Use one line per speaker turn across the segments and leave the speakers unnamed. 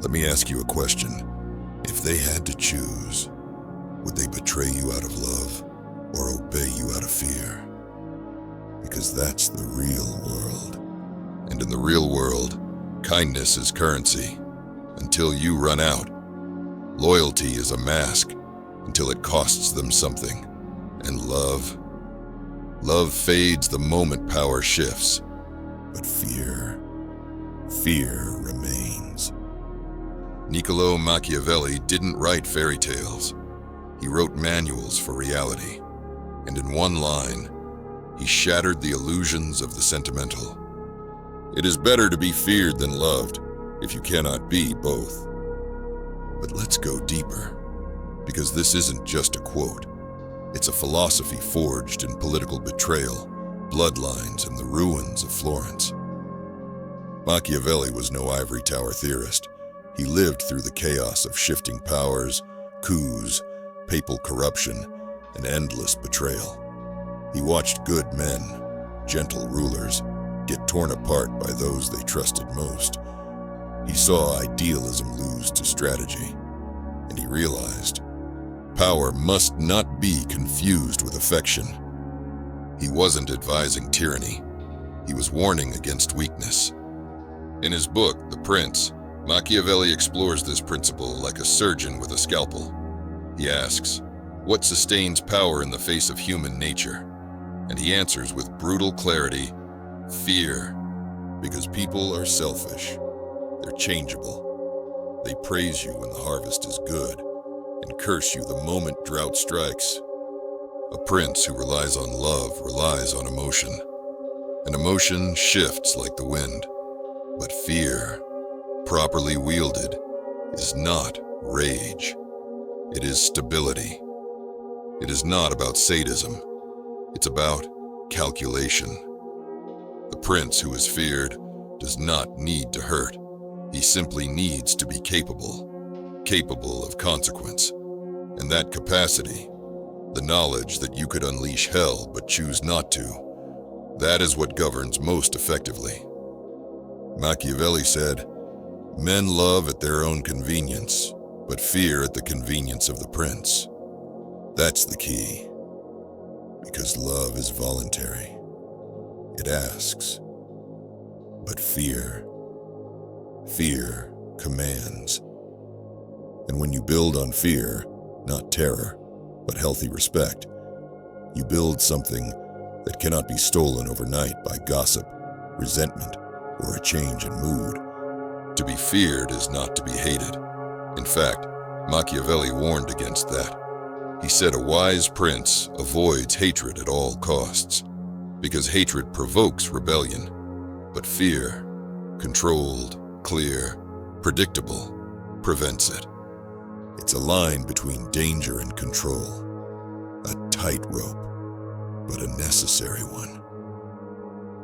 Let me ask you a question. If they had to choose, would they betray you out of love or obey you out of fear? Because that's the real world. And in the real world, kindness is currency until you run out. Loyalty is a mask until it costs them something. And love fades the moment power shifts. But fear remains. Niccolò Machiavelli didn't write fairy tales. He wrote manuals for reality. And in one line, he shattered the illusions of the sentimental. It is better to be feared than loved, if you cannot be both. But let's go deeper, because this isn't just a quote. It's a philosophy forged in political betrayal, bloodlines, and the ruins of Florence. Machiavelli was no ivory tower theorist. He lived through the chaos of shifting powers, coups, papal corruption, and endless betrayal. He watched good men, gentle rulers, get torn apart by those they trusted most. He saw idealism lose to strategy, and he realized power must not be confused with affection. He wasn't advising tyranny. He was warning against weakness. In his book, The Prince, Machiavelli explores this principle like a surgeon with a scalpel. He asks, what sustains power in the face of human nature? And he answers with brutal clarity, fear. Because people are selfish. They're changeable. They praise you when the harvest is good, and curse you the moment drought strikes. A prince who relies on love relies on emotion, and emotion shifts like the wind. But fear, properly wielded, is not rage. It is stability. It is not about sadism. It's about calculation. The prince who is feared does not need to hurt. He simply needs to be capable of consequence. And that capacity, the knowledge that you could unleash hell but choose not to, that is what governs most effectively. Machiavelli said, men love at their own convenience, but fear at the convenience of the prince. That's the key. Because love is voluntary. It asks. But fear commands. And when you build on fear, not terror, but healthy respect, you build something that cannot be stolen overnight by gossip, resentment, or a change in mood. To be feared is not to be hated. In fact, Machiavelli warned against that. He said a wise prince avoids hatred at all costs, because hatred provokes rebellion. But fear, controlled, clear, predictable, prevents it. It's a line between danger and control. A tightrope, but a necessary one.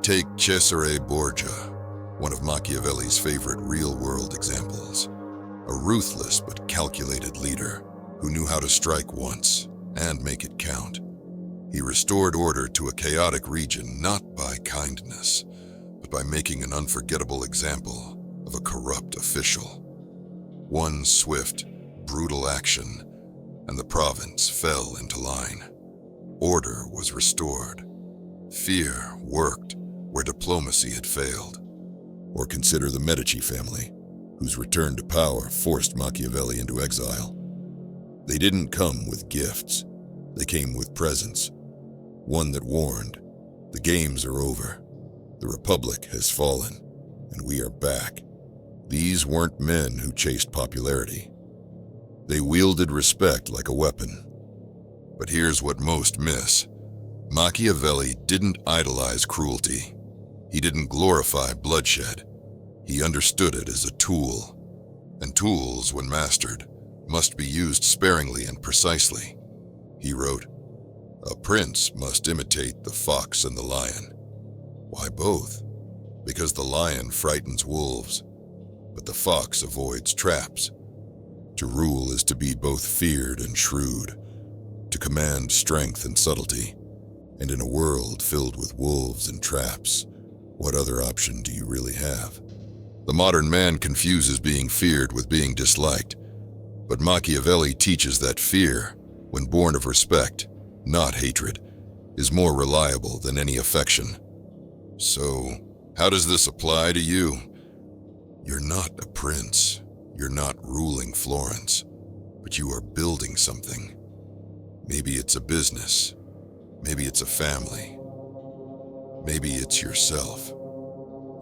Take Cesare Borgia, one of Machiavelli's favorite real-world examples. A ruthless but calculated leader who knew how to strike once and make it count. He restored order to a chaotic region not by kindness, but by making an unforgettable example of a corrupt official. One swift, brutal action, and the province fell into line. Order was restored. Fear worked where diplomacy had failed. Or consider the Medici family, whose return to power forced Machiavelli into exile. They didn't come with gifts. They came with presence. One that warned, the games are over. The Republic has fallen, and we are back. These weren't men who chased popularity. They wielded respect like a weapon. But here's what most miss. Machiavelli didn't idolize cruelty. He didn't glorify bloodshed. He understood it as a tool. And tools, when mastered, must be used sparingly and precisely. He wrote, "A prince must imitate the fox and the lion." Why both? Because the lion frightens wolves, but the fox avoids traps. To rule is to be both feared and shrewd, to command strength and subtlety. And in a world filled with wolves and traps, what other option do you really have? The modern man confuses being feared with being disliked, but Machiavelli teaches that fear, when born of respect, not hatred, is more reliable than any affection. So, how does this apply to you? You're not a prince. You're not ruling Florence, but you are building something. Maybe it's a business. Maybe it's a family. Maybe it's yourself.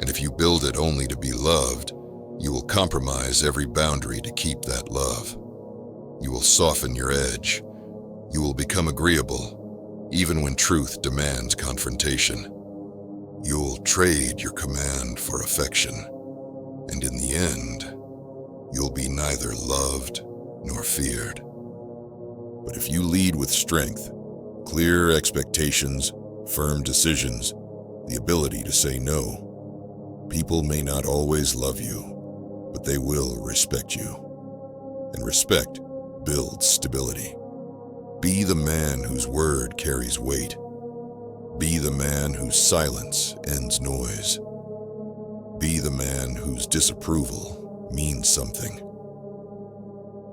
And if you build it only to be loved, you will compromise every boundary to keep that love. You will soften your edge. You will become agreeable, even when truth demands confrontation. You'll trade your command for affection, and in the end, you'll be neither loved nor feared. But if you lead with strength, clear expectations, firm decisions, the ability to say no, people may not always love you, but they will respect you. And respect builds stability. Be the man whose word carries weight. Be the man whose silence ends noise. Be the man whose disapproval means something.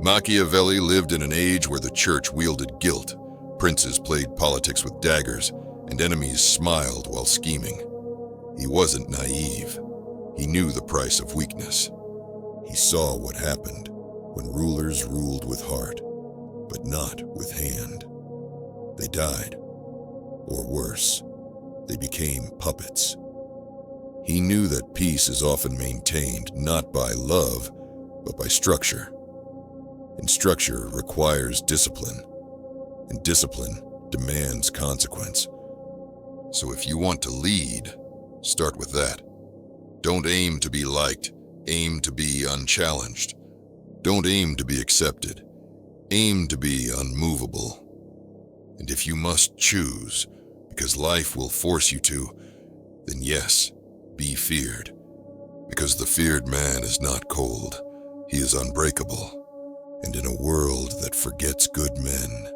Machiavelli lived in an age where the church wielded guilt, princes played politics with daggers, and enemies smiled while scheming. He wasn't naive. He knew the price of weakness. He saw what happened when rulers ruled with heart, but not with hand. They died, or worse, they became puppets. He knew that peace is often maintained not by love, but by structure. And structure requires discipline, and discipline demands consequence. So if you want to lead, start with that. Don't aim to be liked, aim to be unchallenged. Don't aim to be accepted, aim to be unmovable. And if you must choose, because life will force you to, then yes, be feared. Because the feared man is not cold, he is unbreakable. And in a world that forgets good men,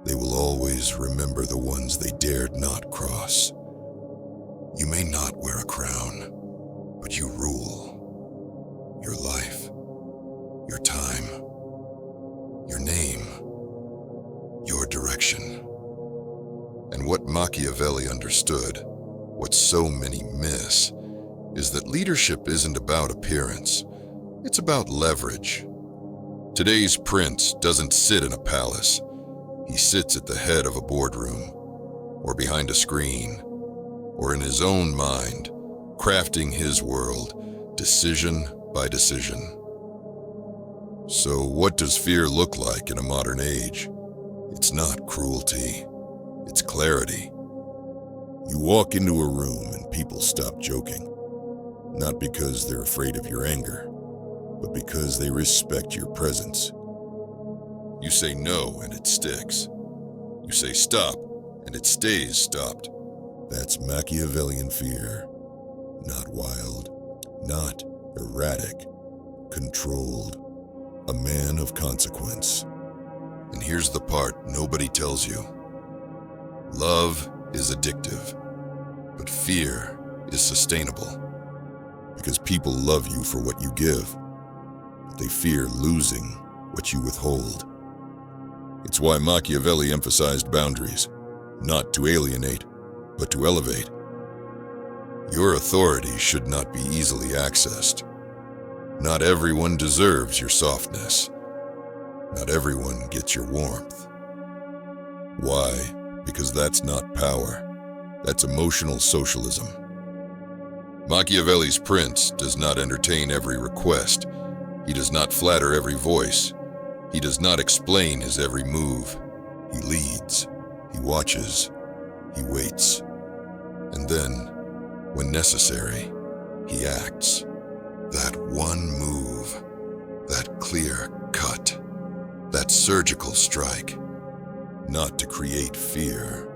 they will always remember the ones they dared not cross. You may not wear a crown, but you rule. Your life, your time, your name, your direction. And what Machiavelli understood, what so many miss, is that leadership isn't about appearance, it's about leverage. Today's prince doesn't sit in a palace. He sits at the head of a boardroom, or behind a screen, or in his own mind, crafting his world, decision by decision. So what does fear look like in a modern age? It's not cruelty, it's clarity. You walk into a room and people stop joking, not because they're afraid of your anger, but because they respect your presence. You say no and it sticks. You say stop and it stays stopped. That's Machiavellian fear. Not wild, not erratic, controlled. A man of consequence. And here's the part nobody tells you. Love is addictive, but fear is sustainable. Because people love you for what you give, but they fear losing what you withhold. It's why Machiavelli emphasized boundaries, not to alienate, but to elevate. Your authority should not be easily accessed. Not everyone deserves your softness. Not everyone gets your warmth. Why? Because that's not power. That's emotional socialism. Machiavelli's prince does not entertain every request. He does not flatter every voice. He does not explain his every move. He leads. He watches. He waits. And then, when necessary, he acts. That one move, that clear cut, that surgical strike, not to create fear,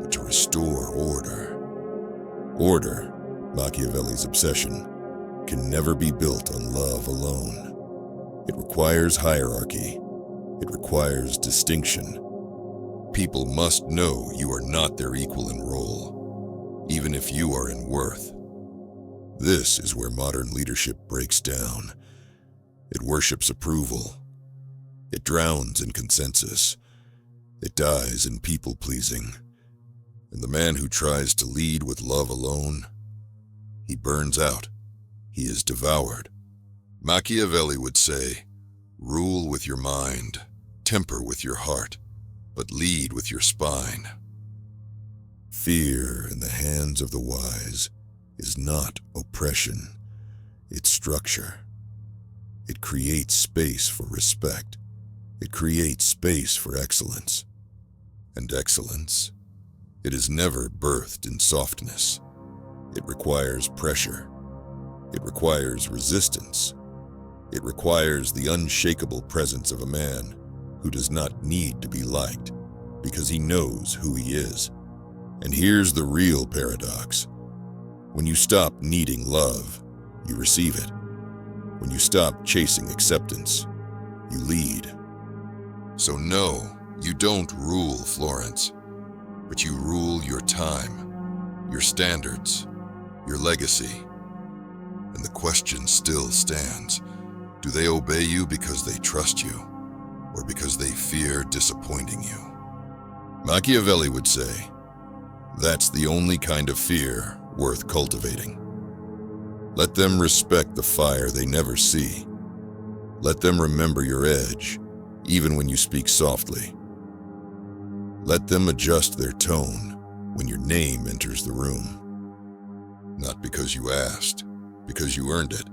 but to restore order. Order, Machiavelli's obsession, can never be built on love alone. It requires hierarchy. It requires distinction. People must know you are not their equal in role, even if you are in worth. This is where modern leadership breaks down. It worships approval. It drowns in consensus. It dies in people-pleasing. And the man who tries to lead with love alone, he burns out. He is devoured. Machiavelli would say, "Rule with your mind, temper with your heart, but lead with your spine." Fear in the hands of the wise is not oppression, it's structure. It creates space for respect. It creates space for excellence. And excellence, it is never birthed in softness. It requires pressure. It requires resistance. It requires the unshakable presence of a man who does not need to be liked because he knows who he is. And here's the real paradox. When you stop needing love, you receive it. When you stop chasing acceptance, you lead. So no, you don't rule Florence, but you rule your time, your standards, your legacy. And the question still stands. Do they obey you because they trust you, or because they fear disappointing you? Machiavelli would say, that's the only kind of fear worth cultivating. Let them respect the fire they never see. Let them remember your edge, even when you speak softly. Let them adjust their tone when your name enters the room. Not because you asked, because you earned it.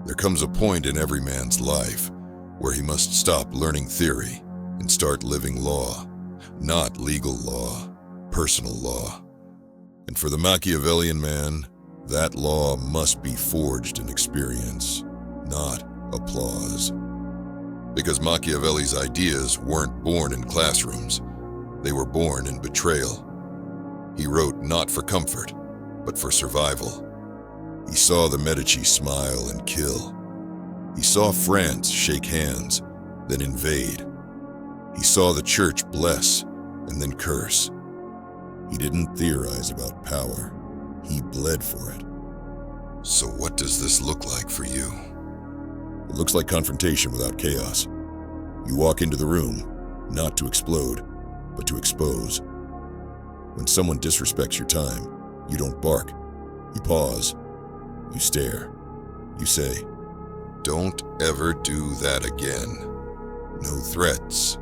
There comes a point in every man's life where he must stop learning theory and start living law, not legal law, personal law. And for the Machiavellian man, that law must be forged in experience, not applause. Because Machiavelli's ideas weren't born in classrooms, they were born in betrayal. He wrote not for comfort, but for survival. He saw the Medici smile and kill. He saw France shake hands, then invade. He saw the church bless and then curse. He didn't theorize about power. He bled for it. So what does this look like for you? It looks like confrontation without chaos. You walk into the room, not to explode, but to expose. When someone disrespects your time, you don't bark. You pause. You stare. You say, "Don't ever do that again." No threats.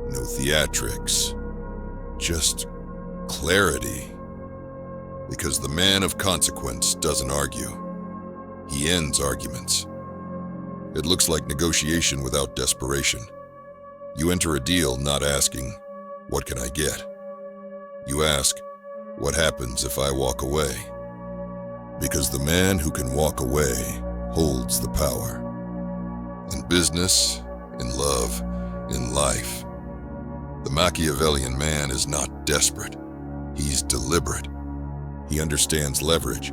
No theatrics. Just clarity. Because the man of consequence doesn't argue. He ends arguments. It looks like negotiation without desperation. You enter a deal not asking, "What can I get?" You ask, "What happens if I walk away?" Because the man who can walk away holds the power. In business, in love, in life, the Machiavellian man is not desperate. He's deliberate. He understands leverage,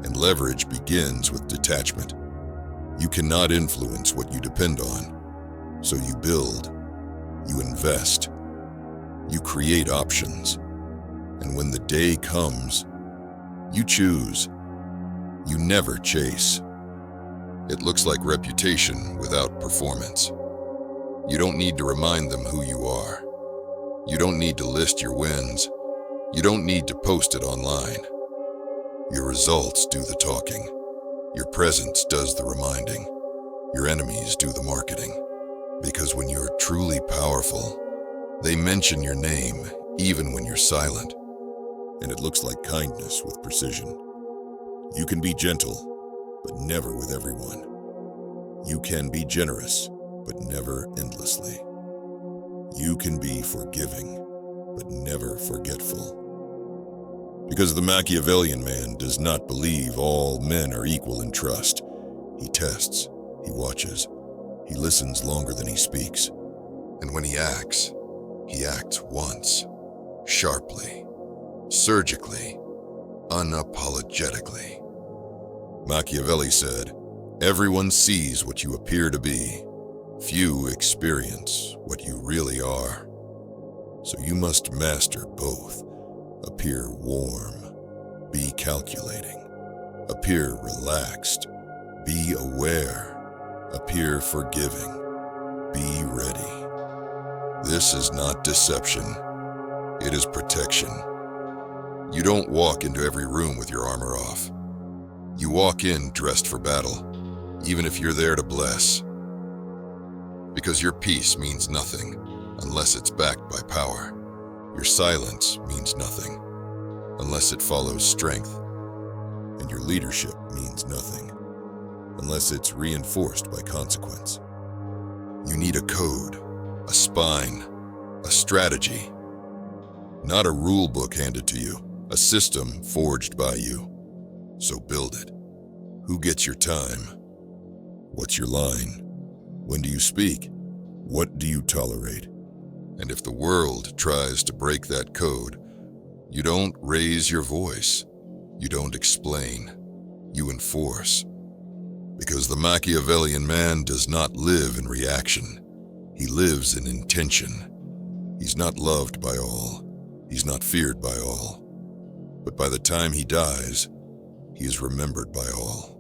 and leverage begins with detachment. You cannot influence what you depend on, so you build, you invest, you create options, and when the day comes, you choose. You never chase. It looks like reputation without performance. You don't need to remind them who you are. You don't need to list your wins. You don't need to post it online. Your results do the talking. Your presence does the reminding. Your enemies do the marketing. Because when you're truly powerful, they mention your name even when you're silent. And it looks like kindness with precision. You can be gentle, but never with everyone. You can be generous, but never endlessly. You can be forgiving, but never forgetful. Because the Machiavellian man does not believe all men are equal in trust. He tests, he watches, he listens longer than he speaks. And when he acts once, sharply, surgically, unapologetically. Machiavelli said, "Everyone sees what you appear to be. Few experience what you really are. So you must master both. Appear warm, be calculating, appear relaxed. Be aware. Appear forgiving. Be ready. This is not deception. It is protection. You don't walk into every room with your armor off. You walk in dressed for battle, even if you're there to bless. Because your peace means nothing unless it's backed by power. Your silence means nothing unless it follows strength. And your leadership means nothing unless it's reinforced by consequence. You need a code, a spine, a strategy. Not a rule book handed to you, a system forged by you. So build it. Who gets your time? What's your line? When do you speak? What do you tolerate? And if the world tries to break that code, you don't raise your voice. You don't explain. You enforce. Because the Machiavellian man does not live in reaction. He lives in intention. He's not loved by all. He's not feared by all. But by the time he dies, he is remembered by all.